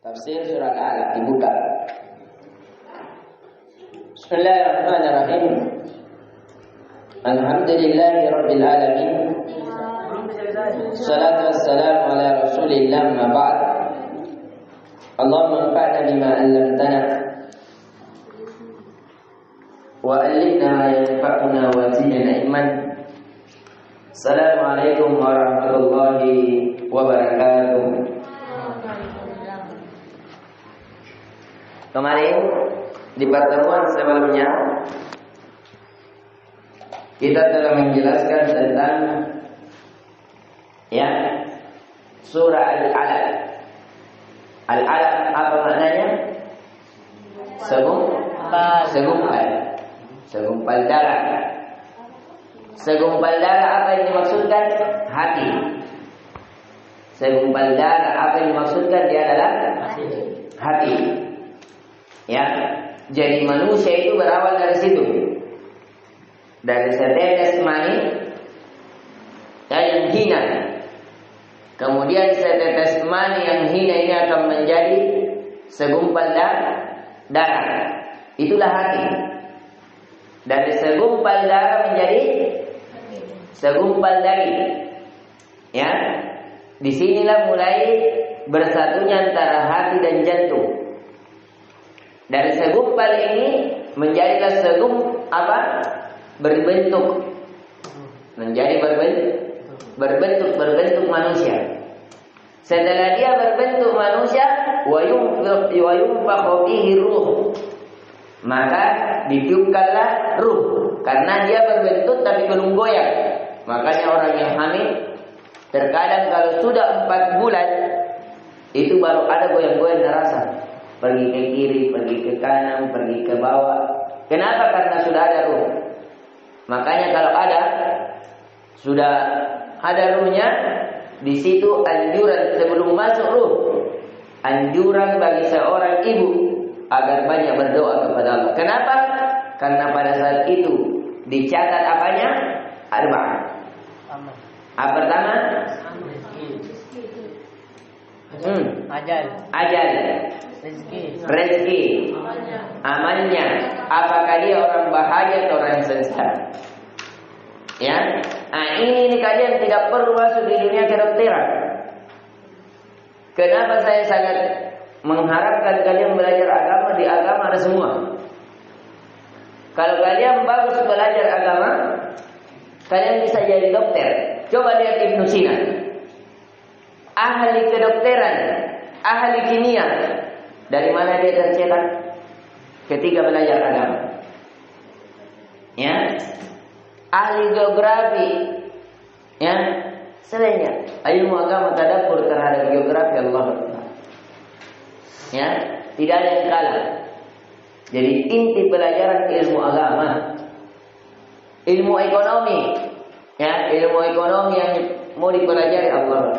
Tafsir surat Al-Alaq dibuka. Bismillahirrahmanirrahim. Alhamdulillahirabbil alamin. Salatu wassalamu ala Rasulillah ma ba'd. Allahumma anfa'na bima 'allamtana wa 'allimna ma yanfa'una wa zidna ilman. Assalamualaikum warahmatullahi wabarakatuh. Kemarin di pertemuan sebelumnya kita telah menjelaskan tentang surah Al-Alaq. Al-Alaq apa maknanya? Segumpal darah. Segumpal darah apa yang dimaksudkan? Hati. Segumpal darah apa yang dimaksudkan? Dia adalah hati. Ya, jadi manusia itu berawal dari situ, dari setetes mani yang hina. Kemudian setetes mani yang hina ini akan menjadi segumpal darah. Itulah hati. Dari segumpal darah menjadi segumpal daging. Ya, disinilah mulai bersatunya antara hati dan jantung. Dari segumpal ini menjadilah berbentuk. Menjadi berbentuk manusia. Setelah dia berbentuk manusia, wa yunfakhu fihi ruh. Maka ditiupkanlah ruh, karena dia berbentuk tapi belum goyang. Makanya orang yang hamil terkadang kalau sudah 4 bulan itu baru ada goyang-goyang rasa. Pergi ke kiri, pergi ke kanan, pergi ke bawah. Kenapa? Karena sudah ada ruh. Makanya kalau sudah ada ruhnya, di situ anjuran sebelum masuk ruh, anjuran bagi seorang ibu agar banyak berdoa kepada Allah. Kenapa? Karena pada saat itu dicatat apanya? Arba'ah. Apa pertama? Ajal. Rezeki. Amalnya. Apakah dia orang bahagia atau orang sengsara? Ya. Nah, ini kalian tidak perlu masuk di dunia kedokteran. Kenapa saya sangat mengharapkan kalian belajar agama? Di agama ada semua. Kalau kalian bagus belajar agama, kalian bisa jadi dokter. Coba lihat Ibnu Sina, ahli kedokteran, ahli kimia. Dari mana dia tercetak? Ketika belajar agama. Ya, ahli geografi. Ya, selainnya ilmu agama tadabbur terhadap geografi Allah. Ya, tidak ada yang kalah. Jadi inti pelajaran ilmu agama, ilmu ekonomi. Ya, ilmu ekonomi yang mau dipelajari Allah.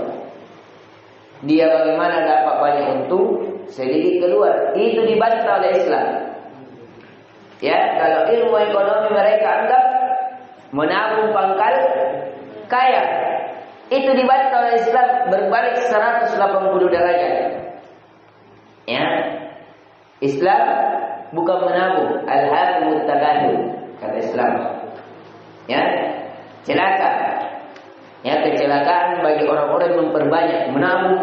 Dia bagaimana dapat banyak untung, sedikit keluar. Itu dibantah oleh Islam. Ya, kalau ilmu ekonomi mereka anggap menabung pangkal kaya. Itu dibantah oleh Islam berbalik 180 derajat. Ya. Islam bukan menabung, al-hakumut takatsur, kata Islam. Ya. Celaka. Ya, kecelakaan bagi orang-orang yang memperbanyak, menabung.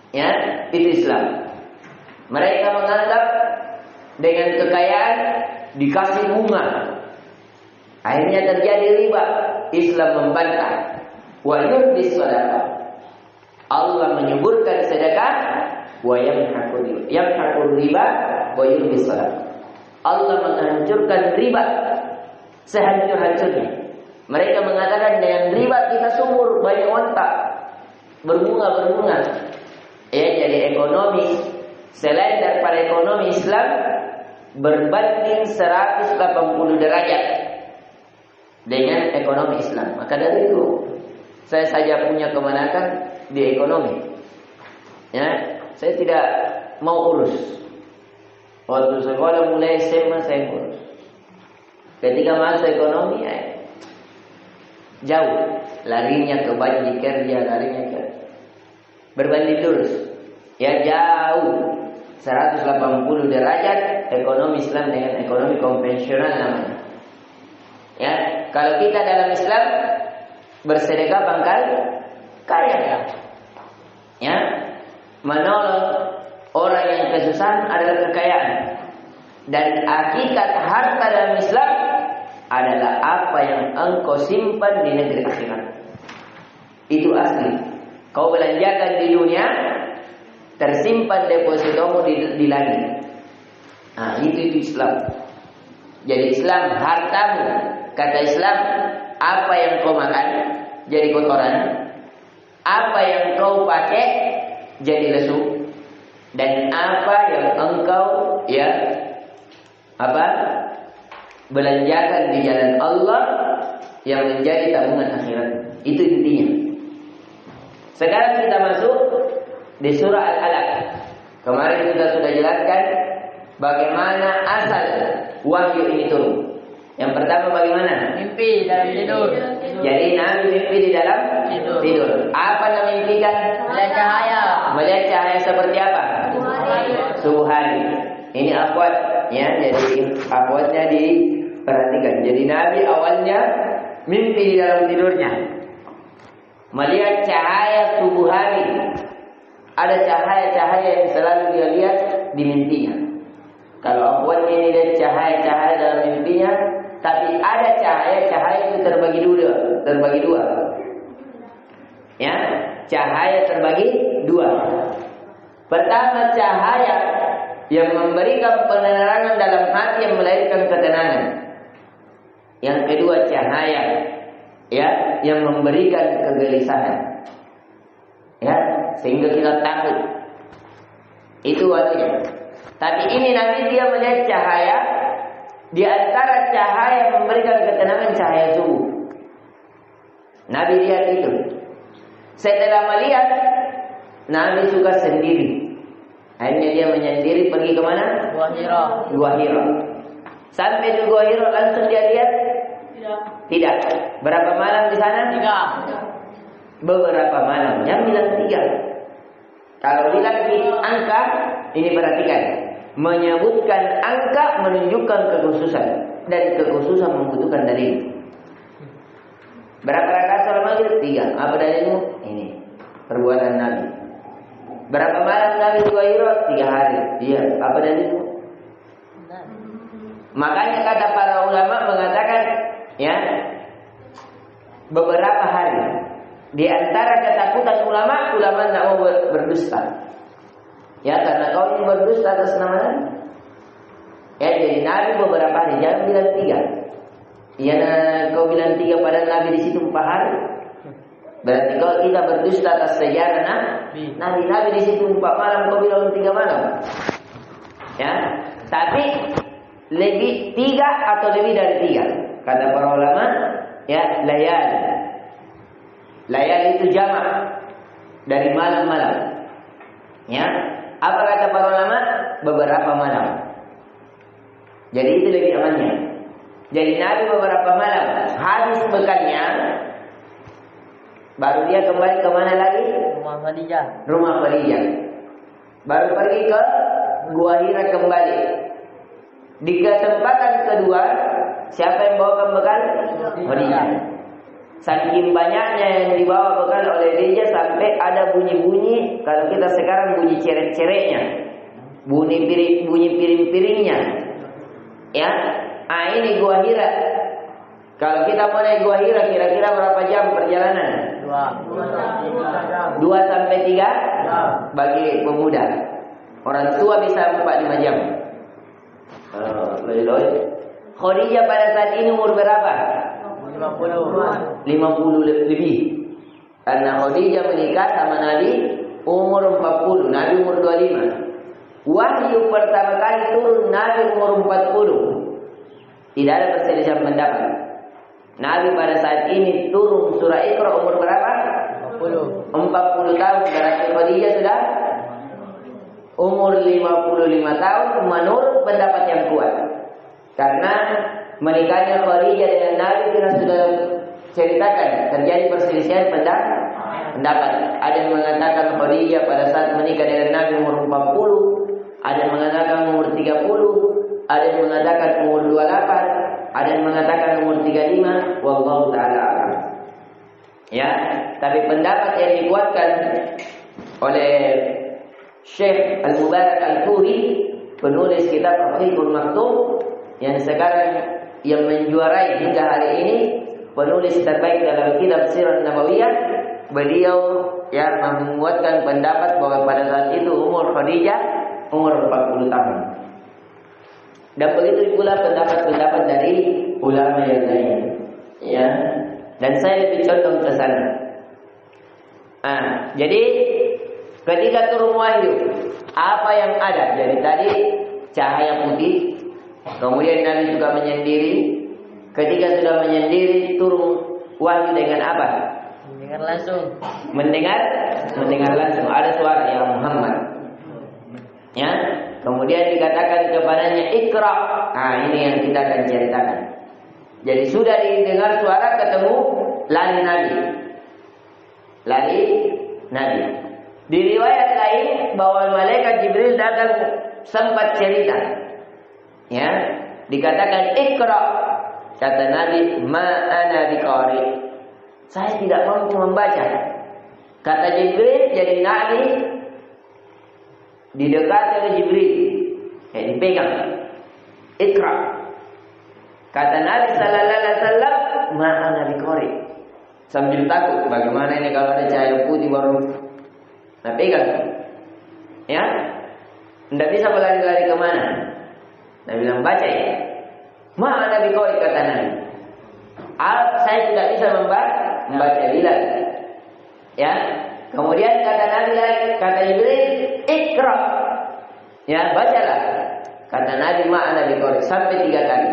Ya, itu Islam. Mereka menganggap dengan kekayaan dikasih bunga. Akhirnya terjadi riba. Islam membantah. Wa yurbis sedekah. Allah menyuburkan sedekah. Wa yamhaqur riba wa yurbis sedekah. Allah menghancurkan riba sehancur-hancurnya. Mereka mengatakan dengan riba kita subur, banyak ontak, berbunga. Ya, jadi ekonomi selain daripada ekonomi Islam berbanding 180 derajat dengan ekonomi Islam. Maka dari itu saya saja punya kemenakan di ekonomi. Ya, saya tidak mau urus. Waktu sekolah mulai SMA saya urus. Ketika masuk ekonomi jauh, larinya ke banjir kerja, larinya ke berbanding lurus. Ya, jauh 180 derajat ekonomi Islam dengan ekonomi konvensional namanya. Ya, kalau kita dalam Islam bersedekah pangkal kaya. Ya, menolong orang yang kesusahan adalah kekayaan. Dan hakikat harta dalam Islam adalah apa yang engkau simpan di negeri akhirat. Itu asli. Kau belanjakan di dunia, tersimpan depositomu di langit. Nah, itu Islam. Jadi Islam hartamu. Kata Islam, apa yang kau makan jadi kotoran, apa yang kau pakai jadi lesu, dan apa yang engkau belanjakan di jalan Allah yang menjadi tabungan akhirat. Itu intinya. Sekarang kita masuk di surah Al-Alaq. Kemarin kita sudah jelaskan bagaimana asal wahyu ini turun. Yang pertama bagaimana? Mimpi dalam tidur. Jadi Nabi mimpi di dalam tidur. Apa yang mimpikan? Melihat cahaya. Melihat cahaya seperti apa? Subuh hari. Ini akhwat ya, jadi akhwatnya diperhatikan. Jadi Nabi awalnya mimpi di dalam tidurnya. Melihat cahaya subuh hari. Ada cahaya-cahaya yang selalu dia lihat di mimpinya. Kalau akhwatnya ini lihat cahaya-cahaya dalam mimpinya, tapi ada cahaya-cahaya itu terbagi dua. Ya, cahaya terbagi dua. Pertama, cahaya yang memberikan penerangan dalam hati yang melahirkan ketenangan. Yang kedua, cahaya yang memberikan kegelisahan. Ya, sehingga kita takut. Itu artinya. Tapi ini Nabi dia melihat cahaya di antara cahaya yang memberikan ketenangan, cahaya subuh. Nabi lihat itu. Setelah melihat, Nabi suka sendiri. Akhirnya dia menyendiri pergi ke mana? Gua Hira. Sampai di Gua Hira langsung dia lihat? Tidak. Berapa malam di sana? 3. Beberapa malam. Yang bilang 3. Kalau bilang angka, ini perhatikan. Menyebutkan angka menunjukkan kekhususan. Dan kekhususan membutuhkan dalil. Berapa rakaat salat maghrib? 3. Apa dalilmu? Ini. Perbuatan Nabi. Berapa malam Nabi di Gua Hira? 3 hari. Iya. Apa dalilmu? Makanya kata para ulama mengatakan, ya, beberapa hari. Di antara ketakutan ulama tidak mau berdusta. Ya, karena kau ini berdusta atas nama Nabi. Ya, jadi Nabi beberapa hari, jangan bilang 3. Ya, kau bilang 3 pada Nabi di situ 4 hari. Berarti kalau kita berdusta atas sejarah Nabi di situ 4 malam, kau bilang 3 malam. Ya, tapi lebih 3 atau lebih dari 3. Kata para ulama, ya, layal itu jamak dari malam-malam. Ya, apa kata para ulama? Beberapa malam. Jadi itu lebih amannya. Jadi Nabi beberapa malam habis bekalnya, baru dia kembali ke mana lagi? Rumah Khadijah. Baru pergi ke Gua Hira kembali. Di kesempatan kedua, siapa yang bawakan bekal? Khadijah. Saking banyaknya yang dibawa bekal oleh dia sampai ada bunyi-bunyi, kalau kita sekarang bunyi ceret-ceretnya, bunyi piring-piringnya. Ya, ini Gua Hira. Kalau kita mau naik Gua Hira kira-kira berapa jam perjalanan? 2 sampai 3 bagi pemuda. Orang tua bisa 4-5 jam. Khadijah pada saat ini umur berapa? 50 lebih. Karena Khadijah menikah sama Nabi umur 40, Nabi umur 25. Wahyu pertama kali turun Nabi umur 40. Tidak ada perselisihan pendapat. Nabi pada saat ini turun surah Iqra umur berapa? 40 tahun. Berarti Khadijah sudah umur 55 tahun menurut pendapat yang kuat. Karena menikahnya Khadijah dengan Nabi kita sudah ceritakan terjadi perselisihan pendapat. Ada yang mengatakan Khadijah pada saat menikah dengan Nabi umur 40, ada yang mengatakan umur 30, ada yang mengatakan umur 28, ada yang mengatakan umur 35, wallahu taala a'lam. Ya, tapi pendapat yang dikuatkan oleh Syekh Al-Mubarak Al-Furi, penulis kitab Rahiqul Maktum, yang sekarang yang menjuarai hingga hari ini, penulis terbaik dalam kitab Sirah Nabawiyah, beliau yang menguatkan pendapat bahwa pada saat itu umur Khadijah umur 40 tahun. Dan begitu pula pendapat-pendapat dari ulama yang lain. Ya. Dan saya lebih condong ke sana. Jadi ketika turun wahyu, apa yang ada? Jadi tadi cahaya putih, kemudian Nabi juga menyendiri. Ketika sudah menyendiri, turun wahyu dengan apa? Mendengar langsung. Mendengar langsung. Ada suara ya Muhammad. Ya. Kemudian dikatakan kepadanya Iqra. Ini yang kita akan ceritakan. Jadi sudah didengar suara, ketemu, lari Nabi. Di riwayat lain bahwa malaikat Jibril datang sempat cerita. Ya, dikatakan Iqra. Kata Nabi, ma ana biqari. Saya tidak mampu membaca. Kata Jibril, jadi Nabi didekati oleh Jibril. Dipegang. Iqra. Kata Nabi sallallahu alaihi wasallam, ma ana biqari. Sambil takut, bagaimana ini kalau ada cahaya putih baru pegang. Ya. Tidak bisa berlari-lari kemana. Nabi bilang baca ya. Ma ana biqari, kata Nabi. Saya tidak bisa membaca Bilal. Ya. Kemudian kata Nabi lagi, kata Jibril, Iqra. Ya, bacalah. Kata Nabi, ma ana biqari, sampai 3 kali.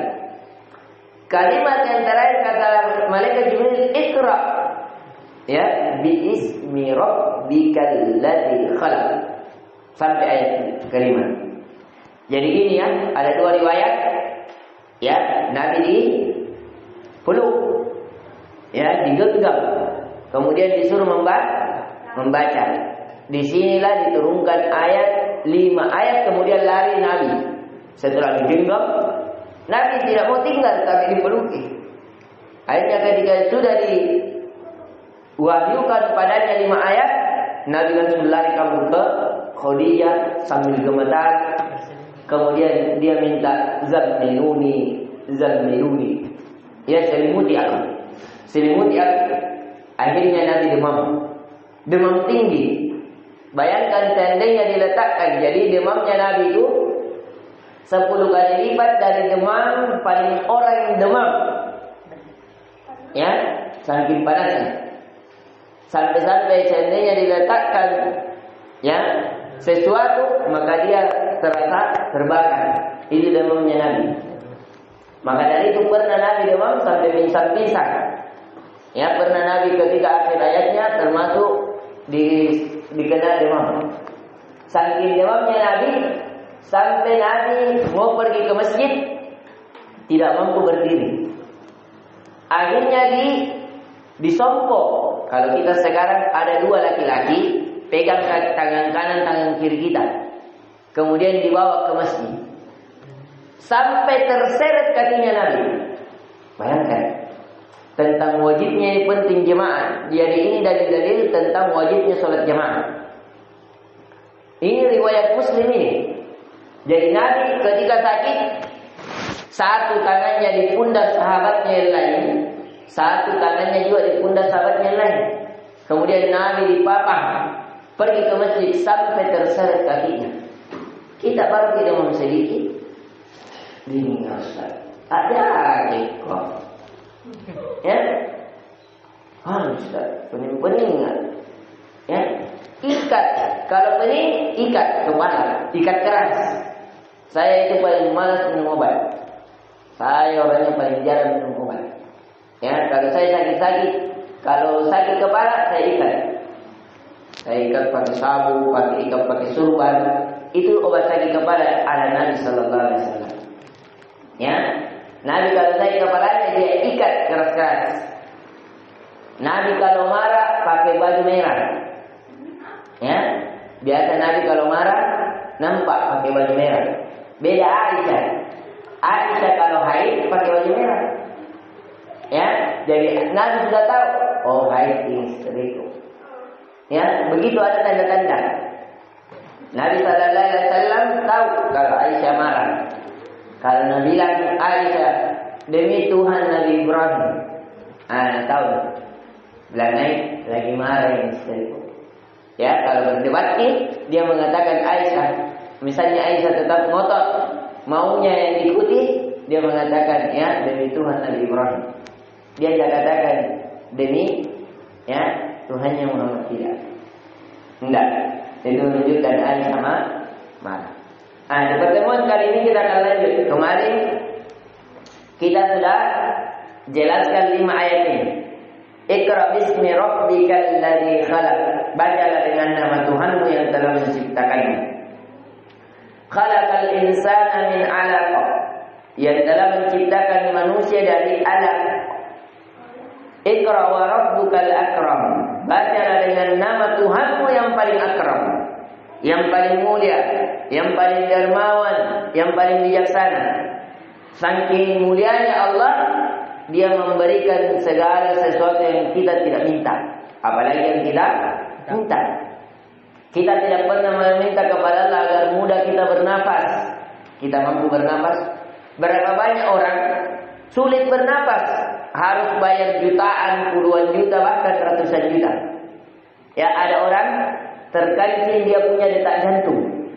Kalimat yang terakhir kata malaikat Jibril, Iqra. Ya, bi ismi rabbikal ladzi khalaq. Sampai ayat kelima. Jadi ini ya, ada 2 riwayat. Ya, Nabi dipeluk. Ya, digenggam. Kemudian disuruh membaca. Disinilah diturunkan ayat 5 ayat, kemudian lari Nabi. Setelah digenggam, Nabi tidak mau tinggal, tapi dipeluki. Akhirnya ketika sudah diwahyukan padanya 5 ayat, Nabi langsung lari kabur ke Khadijah sambil gemetar. Kemudian dia minta zammiluni. Ya, selimuti aku. Akhirnya Nabi demam tinggi. Bayangkan seandainya diletakkan, jadi demamnya Nabi itu 10 kali lipat dari demam paling orang yang demam. Ya, saking panasnya. Sampai-sampai seandainya diletakkan ya sesuatu, maka dia terasa terbakar. Itu demamnya Nabi. Maka dari itu pernah Nabi demam sampai pingsan. Ya, pernah Nabi ketika akhir ayatnya termasuk dikena demam. Saking demamnya Nabi, sampai Nabi mau pergi ke masjid tidak mampu berdiri. Akhirnya disompo. Kalau kita sekarang ada 2 laki-laki pegang tangan kanan, tangan kiri kita, kemudian dibawa ke masjid sampai terseret kakinya Nabi. Bayangkan tentang wajibnya penting jemaah. Jadi ini dalil-dalil tentang wajibnya sholat jemaah. Ini riwayat Muslim ini. Jadi Nabi ketika sakit, satu tangannya di pundak sahabatnya yang lain, satu tangannya juga di pundak sahabatnya yang lain. Kemudian Nabi dipapah, pergi ke masjid sampai terseret kakinya. Kita baru tidak mau sedikit, diingat ada kok, ya, harus pening-peningan, ya, ikat. Kalau pening, ikat kepala, ikat keras. Saya itu paling malas minum obat. Saya orangnya paling jarang minum obat. Ya, kalau saya sakit-sakit, kalau sakit kepala saya ikat. Saya ikat pakai sabu, pakai surban. Itu obat sakit kepala ala Nabi sallallahu alaihi wasallam. Ya, Nabi kalau sakit kepalanya dia ikat keras-keras. Nabi kalau marah pakai baju merah. Ya, biasa Nabi kalau marah nampak pakai baju merah. Beda Aisyah. Aisyah kalau haid pakai baju merah. Ya, jadi Nabi sudah tahu, oh haid istriku. Ya, begitu ada tanda-tanda. Nabi Sallallahu Alaihi Wasallam tahu kalau Aisyah marah. Kalau Nabi bilang Aisyah demi Tuhan Nabi Ibrahim, tahu. Bilang lagi marah istriku. Ya, kalau berdebat dia mengatakan Aisyah. Misalnya Aisyah tetap ngotot maunya yang diikuti, dia mengatakan ya demi Tuhan Nabi Ibrahim. Dia tidak katakan demi ya Tuhannya Muhammad tidak. Enggak. Itu menunjukkan Aisyah marah. Di pertemuan kali ini kita akan lanjut. Kemarin kita sudah jelaskan 5 ayat ini. Iqra bismi rabbikal ladzi khalaq. Bacalah dengan nama Tuhanmu yang telah menciptakanmu. Khalaqal insana min 'alaq. Yang telah menciptakan manusia dari alaq. Iqra wa rabbukal akram. Bacalah dengan nama Tuhanmu yang paling akram, yang paling mulia, yang paling dermawan, yang paling bijaksana. Saking mulianya Allah, Dia memberikan segala sesuatu yang kita tidak minta, apalagi yang kita minta. Kita tidak pernah meminta kepada Allah agar mudah kita bernafas. Kita mampu bernafas. Berapa banyak orang sulit bernafas, harus bayar jutaan, puluhan juta, bahkan ratusan juta. Ya, ada orang terkancing dia punya detak jantung.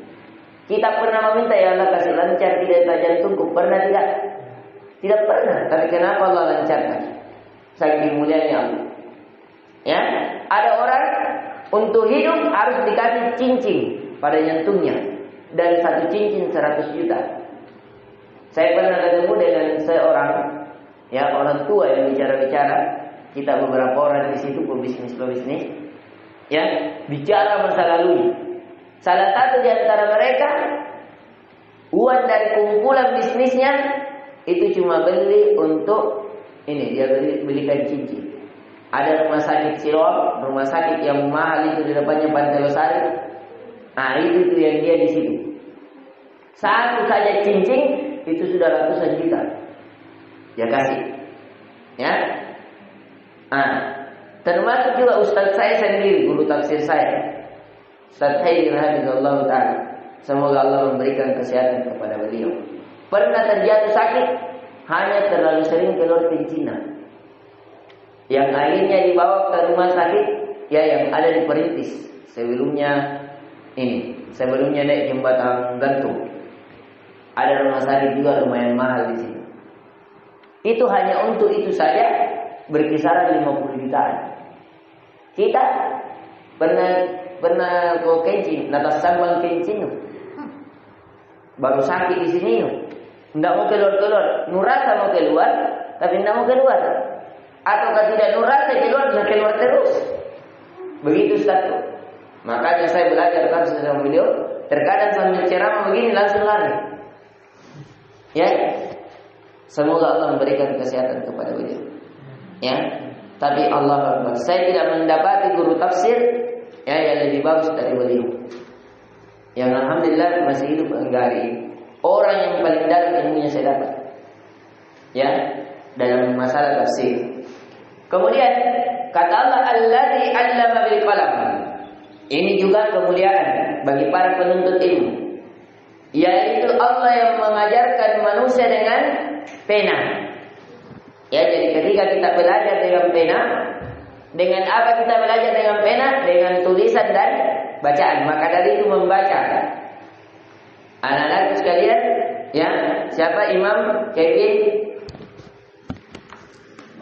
Kita pernah meminta, ya Allah kasih lancar di detak jantungku. Pernah tidak? Tidak pernah. Tapi kenapa Allah lancarkan? Saking mulianya Allah. Ya, ada orang untuk hidup harus dikasih cincin pada jantungnya. Dan satu cincin 100 juta. Saya pernah ketemu dengan seorang ya orang tua yang bicara-bicara. Kita beberapa orang di situ pebisnis, ya bicara masa lalu. Salah satu di antara mereka, uang dari kumpulan bisnisnya itu cuma beli untuk ini, dia belikan cincin. Ada rumah sakit Siloam, rumah sakit yang mahal itu di depannya Pantai Losari. Itu yang dia di situ. Satu saja cincin itu sudah ratusan juta. Ya kasih. Ya. Termasuk juga ustaz saya sendiri, guru tafsir saya, Ustaz Haidir Hafizahullah Ta'ala. Semoga Allah memberikan kesehatan kepada beliau. Pernah terjatuh sakit, hanya terlalu sering keluar kencingnya, yang akhirnya dibawa ke rumah sakit ya yang ada di Perintis. Sebelumnya naik jembatan gantung. Ada rumah sakit juga lumayan mahal di sini. Itu hanya untuk itu saja berkisaran 50 jutaan. Kita pernah ke kencing, natas sambang kencing, baru sakit di sini, tidak mau keluar, nurasa mau keluar, tapi tidak mau keluar, atau tidak nurasa keluar, bisa keluar terus. Begitu satu. Makanya saya belajar langsung sama beliau. Terkadang sambil ceramah begini langsung lari. Ya, semoga Allah memberikan kesehatan kepada beliau. Ya, tapi Allah, saya tidak mendapati guru tafsir ya yang lebih bagus dari beliau. Yang alhamdulillah masih hidup hingga hari ini. Orang yang paling dalam ilmunya saya dapat. Ya, dalam masalah tafsir. Kemudian kata Allah, Alladzi 'allama bil qalam. Ini juga kemuliaan bagi para penuntut ilmu. Yaitu Allah yang mengajarkan manusia dengan pena. Ya, jadi ketika kita belajar dengan pena, dengan apa kita belajar dengan pena? Dengan tulisan dan bacaan. Maka dari itu membaca. Anak-anak sekalian, ya, siapa Imam Kevin?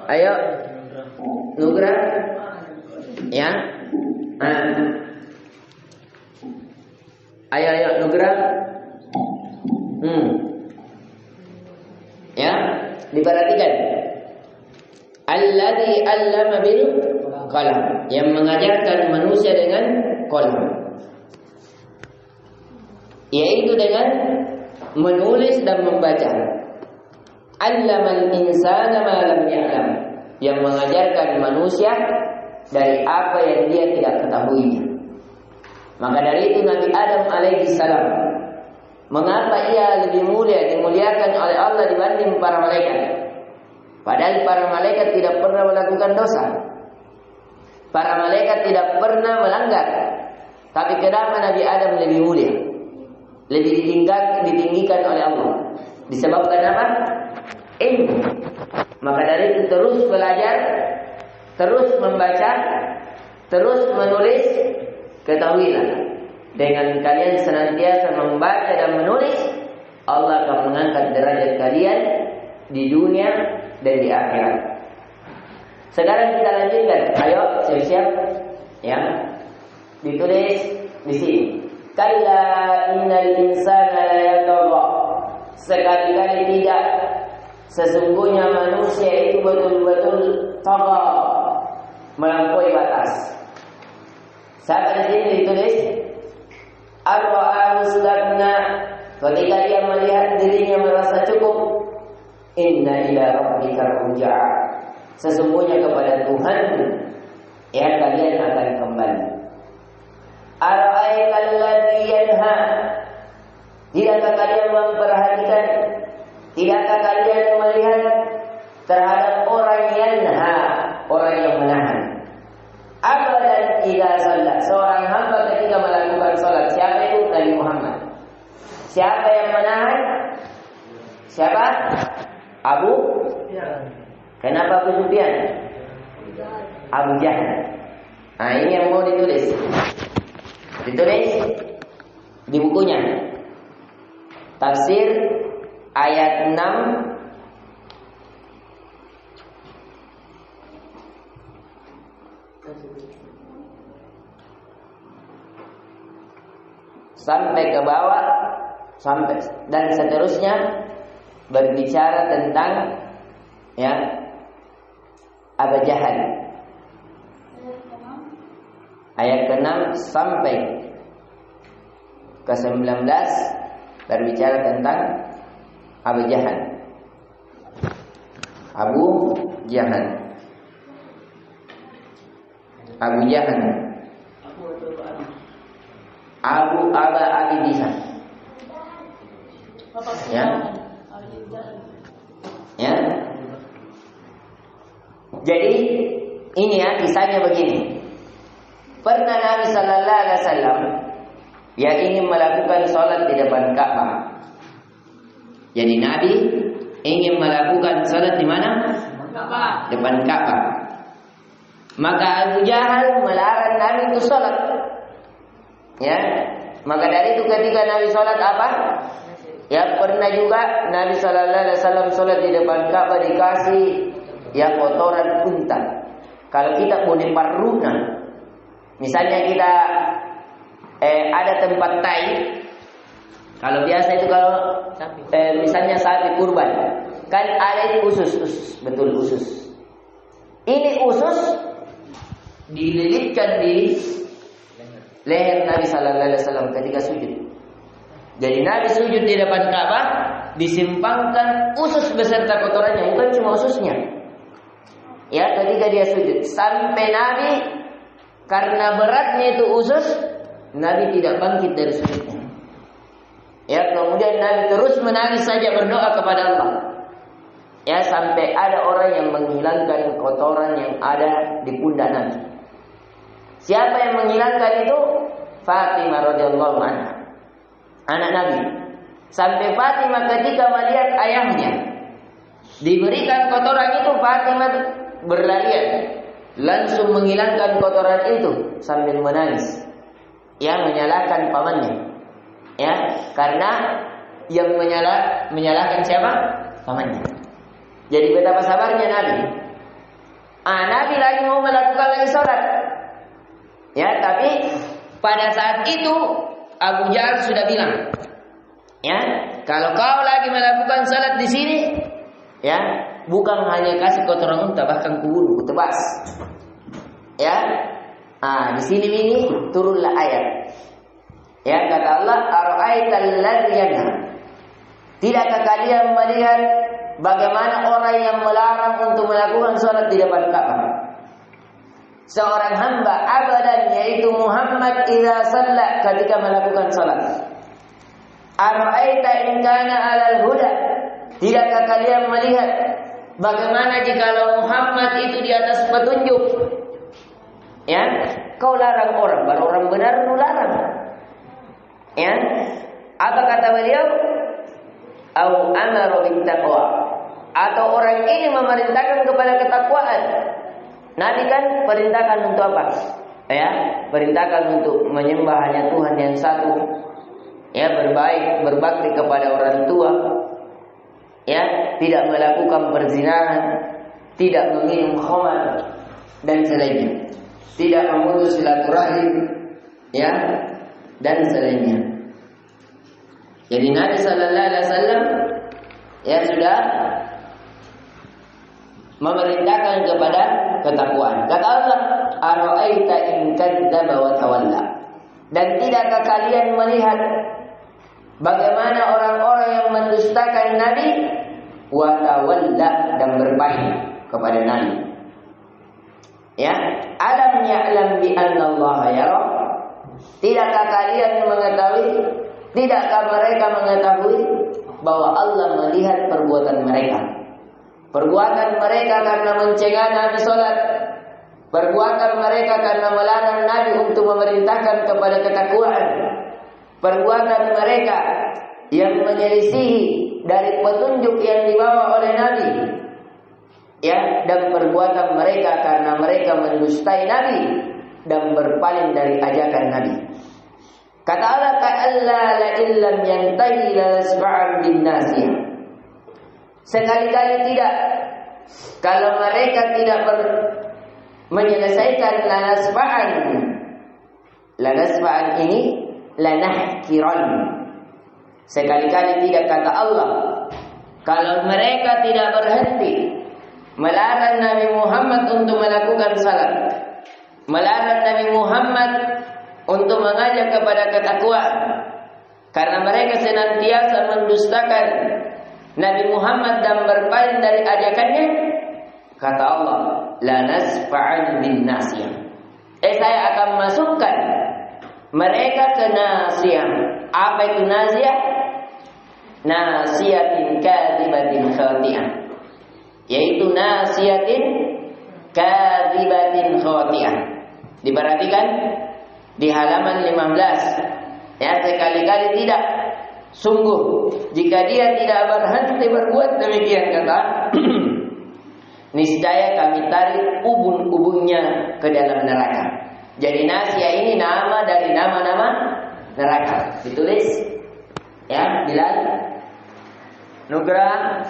Ayo, Nugra, ya, ayo Nugra. Ya, diperhatikan. Alladzi 'allama bil qalam, yang mengajarkan manusia dengan qalam, yaitu dengan menulis dan membaca. 'Allamal insana ma lam ya'lam. yang mengajarkan manusia dari apa yang dia tidak ketahuinya. Maka dari itu Nabi Adam alaihissalam, mengapa ia lebih mulia, dimuliakan oleh Allah dibanding para malaikat? Padahal para malaikat tidak pernah melakukan dosa. Para malaikat tidak pernah melanggar. Tapi kenapa Nabi Adam lebih mulia? Lebih ditinggikan oleh Allah. Disebabkan apa? Ilmu. Maka dari itu terus belajar, terus membaca, terus menulis. Ketahuilah, dengan kalian senantiasa membaca dan menulis, Allah akan mengangkat derajat kalian di dunia dan di akhirat. Sekarang kita lanjutkan. Ayo, siap-siap. Ya. Ditulis di sini. Kalla innal insana la yatagha. Sekali-kali tidak. Sesungguhnya manusia itu betul-betul tagha, melampaui batas. Saat di sini ditulis ar-ra'ahu istaghna, ketika dia melihat dirinya merasa cukup. Inna ila rabbika ruj'a, sesungguhnya kepada Tuhan ya kalian akan kembali. Ara'aita alladhi yanha, tidakkah kalian memperhatikan, tidakkah kalian melihat terhadap orang yanha, orang yang menahan? Abadan ila salat, seorang hamba ketika melakukan salat. Siapa itu? Nabi Muhammad. Siapa yang menahan? Siapa? Abu? Kenapa Abu Sufyan? Abu Jahal. Nah, ini yang mau ditulis. Ditulis di bukunya. Tafsir ayat 6 sampai ke bawah, sampai dan seterusnya berbicara tentang ya Abu Jahal. Ayat ke-6 sampai ke-19 berbicara tentang Abu Jahal. Abu Jahal. Abu Jahal. Abu Aba Abi bisa. Ya. Ya. Jadi ini ya kisahnya begini. Pernah Nabi sallallahu alaihi wasallam yang ingin melakukan salat di depan Ka'bah. Jadi Nabi ingin melakukan salat di mana? Ka'bah. Depan Ka'bah. Maka Abu Jahal melarang Nabi untuk salat. Ya, maka dari itu ketika Nabi sholat apa? Ya pernah juga Nabi Sallallahu Alaihi Wasallam sholat di depan Ka'bah dikasih ya kotoran unta. Kalau kita mau diparuna, misalnya kita ada tempat tai. Kalau biasa itu kalau misalnya sapi kurban, kan ada ini usus, betul usus. Ini usus dililitkan di leher Nabi Sallallahu Alaihi Wasallam ketika sujud. Jadi Nabi sujud di depan Ka'bah, disimpangkan usus beserta kotorannya, bukan cuma ususnya. Ya, ketika dia sujud, sampai Nabi karena beratnya itu usus, Nabi tidak bangkit dari sujudnya. Ya, kemudian Nabi terus menangis saja berdoa kepada Allah. Ya, sampai ada orang yang menghilangkan kotoran yang ada di pundak Nabi. Siapa yang menghilangkan itu? Fatimah radhiyallahu anha, anak Nabi. Sampai Fatimah ketika melihat ayahnya diberikan kotoran itu, Fatimah berlarian langsung menghilangkan kotoran itu sambil menangis. Ya, menyalahkan pamannya. Ya, karena yang menyalahkan siapa? Pamannya. Jadi betapa sabarnya Nabi. Nabi lagi mau melakukan lagi sholat. Ya, tapi pada saat itu Abu Jahal sudah bilang, ya, kalau kau lagi melakukan salat di sini, ya, bukan hanya kasih kotoran unta, bahkan kubunuh, kutebas. Ya, di sini ini turunlah ayat. Ya, kata Allah, ara'aital ladzi yanha. Tidakkah kalian melihat bagaimana orang yang melarang untuk melakukan sholat di depan Ka'bah. Seorang hamba abadan, yaitu Muhammad, idza shalla, ketika melakukan sholat. Ara'aita in kana 'alal huda, tidakkah kalian melihat bagaimana jikalau Muhammad itu di atas petunjuk? Ya, kau larang orang, baru orang benar lu larang. Ya, apa kata beliau? Au amara bit taqwa, atau orang ini memerintahkan kepada ketakwaan. Nabi kan perintahkan untuk apa? Ya, perintahkan untuk menyembah hanya Tuhan yang satu. Ya, berbaik, berbakti kepada orang tua. Ya, tidak melakukan perzinahan, tidak meminum khamar dan selainnya. Tidak memutus silaturahim, ya, dan selainnya. Jadi Nabi sallallahu alaihi wasallam ya sudah memerintahkan kepada ketakwaan. Kata Allah, "Ara'aita in kadzdzaba wa tawalla." Dan tidakkah kalian melihat bagaimana orang-orang yang mendustakan Nabi wa tawalla, dan berpaling kepada Nabi? Ya, alam ya'lam bi anna Allah yara. Tidakkah kalian mengetahui, tidakkah mereka mengetahui bahwa Allah melihat perbuatan mereka? Perbuatan mereka karena mencegah Nabi sholat, perbuatan mereka karena melarang Nabi untuk memerintahkan kepada ketakwaan, perbuatan mereka yang menyelisihi dari petunjuk yang dibawa oleh Nabi, ya, dan perbuatan mereka karena mereka mendustai Nabi dan berpaling dari ajakan Nabi. Kata Allah, "Ka'alla la illam yantahi la nasfa'an bin nasiyah." Sekali-kali tidak, kalau mereka tidak menyelesaikan lanasfa'an ini lanahkiran. Sekali-kali tidak, kata Allah, kalau mereka tidak berhenti melarang Nabi Muhammad untuk melakukan salat, melarang Nabi Muhammad untuk mengajak kepada ketakwaan, karena mereka senantiasa mendustakan Nabi Muhammad dan berpaling dari ajakannya, kata Allah, la nasfa'an bin nasiyah. Saya akan masukkan mereka ke nasiyah. Apa itu nasiyah? Nasiyatin kadzibatin khati'ah. Yaitu nasiyatin kadzibatin khati'ah. Diperhatikan di halaman 15. Ya, sekali-kali tidak. Sungguh, jika dia tidak berhenti berbuat demikian, kata, niscaya kami tarik ubun-ubunnya ke dalam neraka. Jadi Nasiyah ini nama dari nama-nama neraka. Ditulis, ya, Bilal Nugra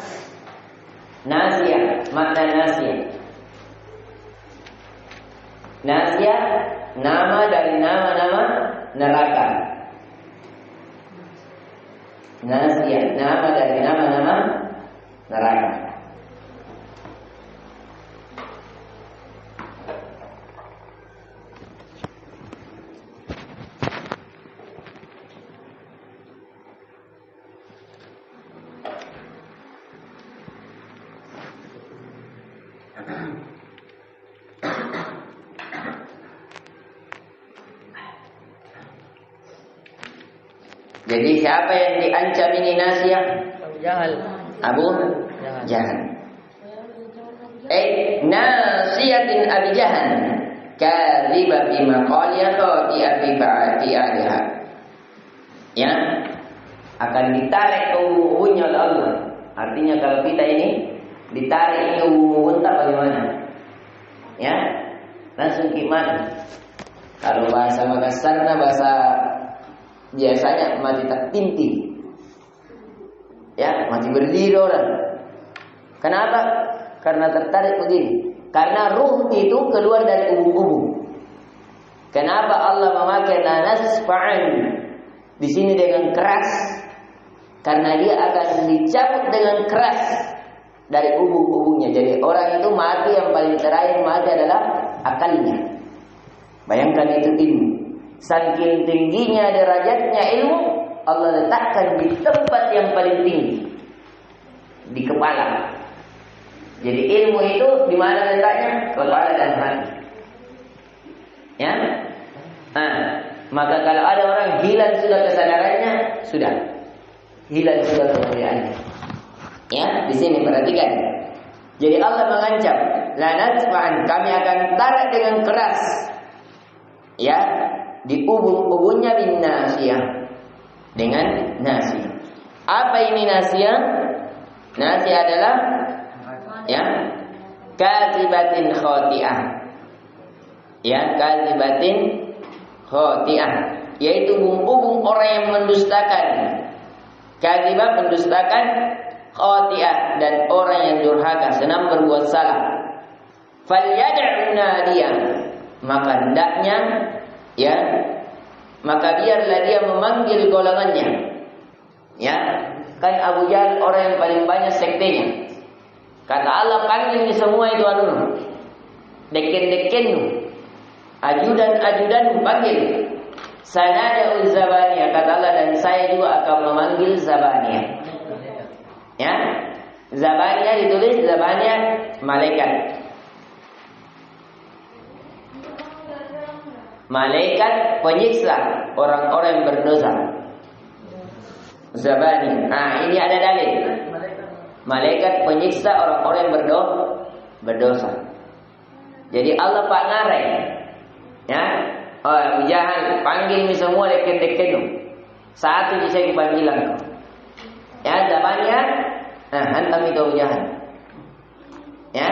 Nasiyah, makna Nasiyah. Nasiyah nama dari nama-nama neraka. Nasiyah nama dari nama-nama neraka. Jadi siapa yang diancam ini Nasiyah? Abu Jahal. Nasiyatin Abi Jahal kadhiba bi maqaliha khati'a fi ba'ati aliha. Ya, akan ditarik ke ubunnya oleh Allah. Artinya kalau kita ini ditarik ke ubun tak bagaimana? Ya, langsung gimana? Kalau bahasa Makassarna, bahasa biasanya mati tak tinti, ya, mati berdiri orang. Kenapa? Karena tertarik begini. Karena ruh itu keluar dari ubun-ubun. Kenapa Allah memakai nasfa'an di sini dengan keras? Karena dia akan dicabut dengan keras dari ubun-ubunnya. Jadi orang itu mati, yang paling terakhir mati adalah akalnya. Bayangkan itu ilmu. Saking tingginya derajatnya ilmu, Allah letakkan di tempat yang paling tinggi. di kepala. Jadi ilmu itu di mana letaknya? Kepala dan hati. Ya. Maka kalau ada orang hilang sudah kesadarannya, sudah hilang sudah kemuliaannya. Ya, di sini perhatikan. Jadi Allah mengancam, la nasfa'an, kami akan tarik dengan keras. Ya, di ubun-ubunnya bin nasiyah. Dengan nasiyah. Apa ini nasiyah? Nasiyah adalah ya, kadzibatin khati'ah. Ya, kadzibatin khati'ah, yaitu ubung-ubung orang yang mendustakan. Kadzibah mendustakan, khati'ah dan orang yang durhaka, senang berbuat salah. Falyad'u nadiyah, maka hendaknya ya, maka biarlah dia memanggil golongannya. Ya, kan Abu Jahal orang yang paling banyak sektenya. Kata Allah, panggil semua itu deken-deken, ajudan panggil. Sanada Zabaniyah, kata Allah, dan saya juga akan memanggil Zabaniyah. Ya, Zabaniyah ditulis Zabaniyah malaikat. Malaikat penyiksa orang-orang yang berdosa. Zabani. Ini ada dalil. Malaikat penyiksa orang-orang yang berdosa. Jadi Allah Pak ngarai. Ya. Abu Jahal, panggil ini semua deken-deken. Satu bisa dipanggilan. Ya, Zabaniyah. Hantam itu Abu Jahal. Ya.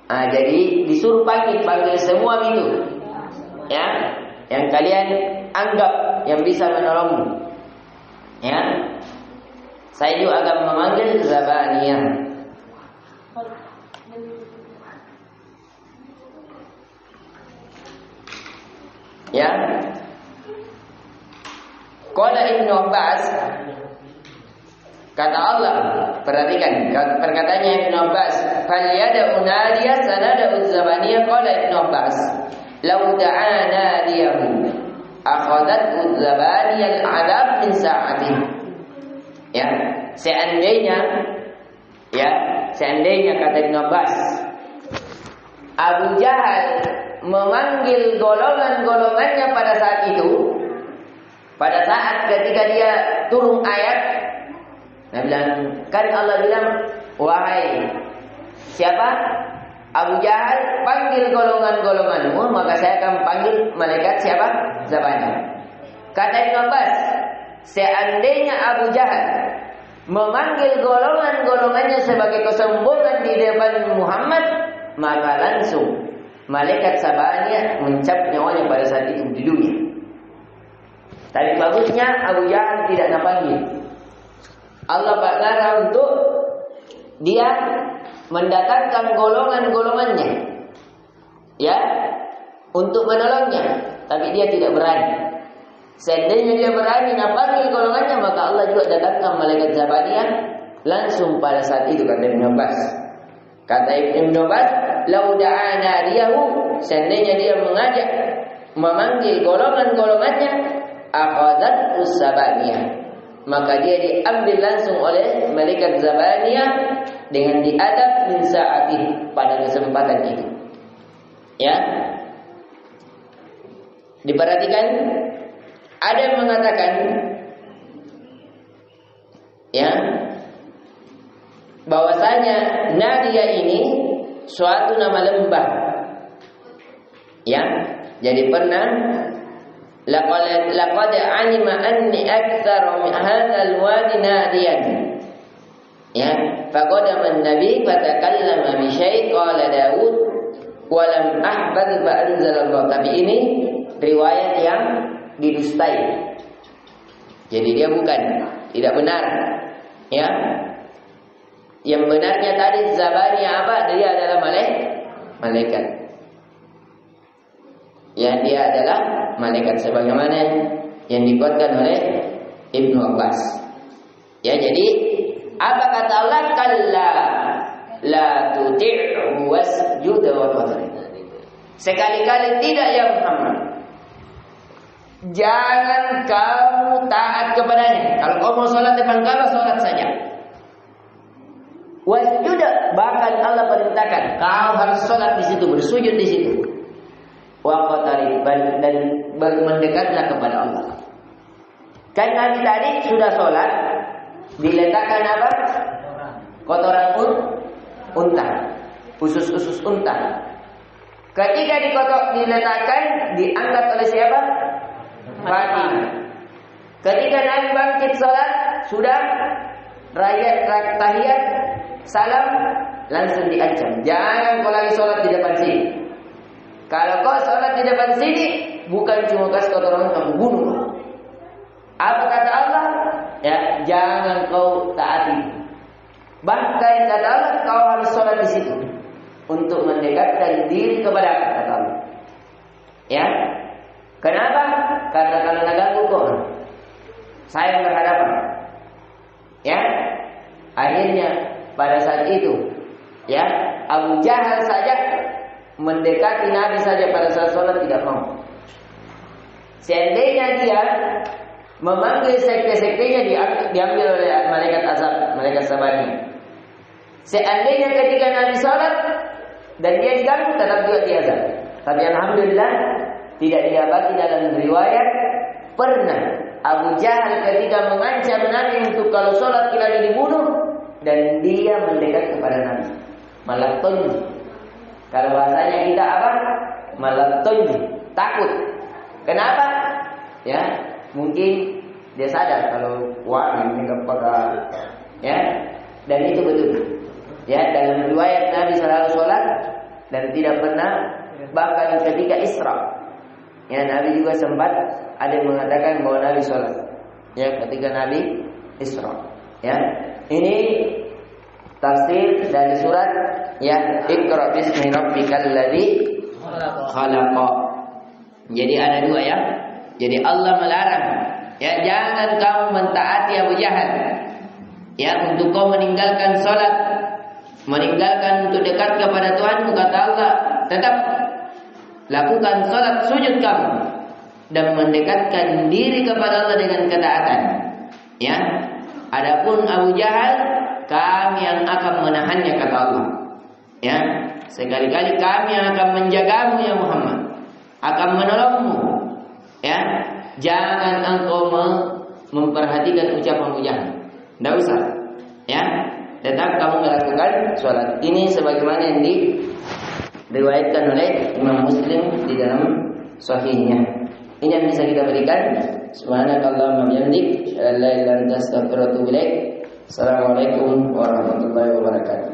Jadi disuruh panggil semua itu. Ya, yang kalian anggap yang bisa menolongmu. Ya, saya juga akan memanggil Zabaniyah. Ya, qala Ibnu Abbas, kata Allah, perhatikan perkataannya Ibnu Abbas, falyad'u nadiyah sanad'u Zabaniyah. Qala Ibnu Abbas, lau da'a nadiyahu akhadathu Zabaniyah al-'adab min sa'atih. Ya, seandainya kata Ibnu Abbas, Abu Jahal memanggil golongan-golongannya pada saat itu, pada saat ketika dia turun ayat, kan Allah bilang, wahai siapa? Abu Jahal, panggil golongan-golonganmu, maka saya akan panggil malaikat siapa? Zabaniyah. Kata Ibnu Abbas, seandainya Abu Jahal memanggil golongan-golongannya sebagai kesombongan di depan Muhammad, maka langsung malaikat Zabaniyah mencap nyawanya pada saat itu di dunia. Tapi bagusnya Abu Jahal tidak napanggil. Allah berkata untuk dia mendatangkan golongan-golongannya, ya, untuk menolongnya, tapi dia tidak berani. Seandainya dia berani napanggil golongannya, maka Allah juga datangkan malaikat Zabaniyah langsung pada saat itu, kata Ibnu Abbas. Kata Ibnu Abbas, lau da'a nadiyahu, seandainya dia mengajak, memanggil golongan-golongannya, akhadat Zabaniyah, maka dia diambil langsung oleh malaikat Zabaniyah dengan diadab min sa'atih, pada kesempatan itu. Ya, diperhatikan, ada yang mengatakan, ya, bahwasanya Nadia ini suatu nama lembah. Ya, jadi pernah laqad alima anni aktsara min hadzal wadi nadiyan. Ya, faqadama an-nabi fatakallama bi syai' qala Daud wa lam ahbad ba'dzalallah. Tapi ini riwayat yang didustai. Jadi dia tidak benar. Ya. Yang benarnya tadi Zabaniyah apa? Dia adalah malaikat. Ya, dia adalah malaikat sebagaimana yang dikuatkan oleh Ibnu Abbas. Ya, jadi apa kata Allah? Kalla la tuti'hu wasjud waqtarib. Sekali-kali tidak ya Muhammad. Jangan kamu taat kepadanya. Kalau kau mau sholat depan Ka'bah, sholat saja. Wasjuda, bahkan Allah perintahkan kau harus sholat di situ, bersujud di situ. Waqtarib, dan mendekatlah kepada Allah. Kan Nabi tadi sudah sholat, diletakkan apa? Kotoran unta, usus unta. Ketika diletakkan, diangkat oleh siapa? Fatimah. Ketika Nabi bangkit sholat, sudah tahiyat, salam, langsung diancam. Jangan kau lagi sholat di depan sini. Kalau kau sholat di depan sini, bukan cuma kasih kotoran kamu bunuh. Apa kata Allah? Ya, jangan kau taati. Bahkan kata Allah, kau harus sholat di situ untuk mendekatkan diri kepada kata Allah. Ya, kenapa? Karena kalau nak ganggu kau, saya berhadapan. Ya, akhirnya pada saat itu, ya Abu Jahal saja mendekati Nabi saja pada saat sholat tidak mau. Seandainya dia memanggil sekte-sektenya, diambil oleh malaikat azab, malaikat sabarnya. Seandainya ketika Nabi sholat dan dia diganggu, tetap juga diazab. Tapi alhamdulillah tidak didapati dalam riwayat pernah Abu Jahal ketika mengancam Nabi untuk kalau sholat kita dibunuh, dan dia mendekat kepada Nabi. Malah tunjuk. Kalau bahasanya kita apa? Malah tunjuk. Takut. Kenapa? Ya, mungkin dia sadar kalau wah ini kepada, ya, dan itu betul. Ya, dalam riwayat Nabi selalu sholat dan tidak pernah, bahkan ketika Isra, ya Nabi juga sempat ada yang mengatakan bahwa Nabi sholat. Ya, ketika Nabi Isra. Ya, ini tafsir dari surat ya Iqra bismi rabbikal ladzi khalaq. Jadi ada dua ya. Jadi Allah melarang, ya jangan kamu mentaati Abu Jahal. Ya, untuk kau meninggalkan salat, meninggalkan untuk dekat kepada Tuhanmu, kata Allah, tetap lakukan salat sujud kamu dan mendekatkan diri kepada Allah dengan ketaatan. Ya. Adapun Abu Jahal, kami yang akan menahannya, kata Allah. Ya, sekali-kali kami yang akan menjagamu ya Muhammad, akan menolongmu. Ya, jangan engkau memperhatikan ucapan Abu Jahal. Tidak usah. Ya, tetap kamu melakukan sholat. Ini sebagaimana yang diriwayatkan oleh Imam Muslim di dalam Sahihnya. Ini yang bisa kita berikan. Subhanakallahumma bihamdik, la ilaha illa anta astaghfiruka wa atubu ilaik. Assalamualaikum warahmatullahi wabarakatuh.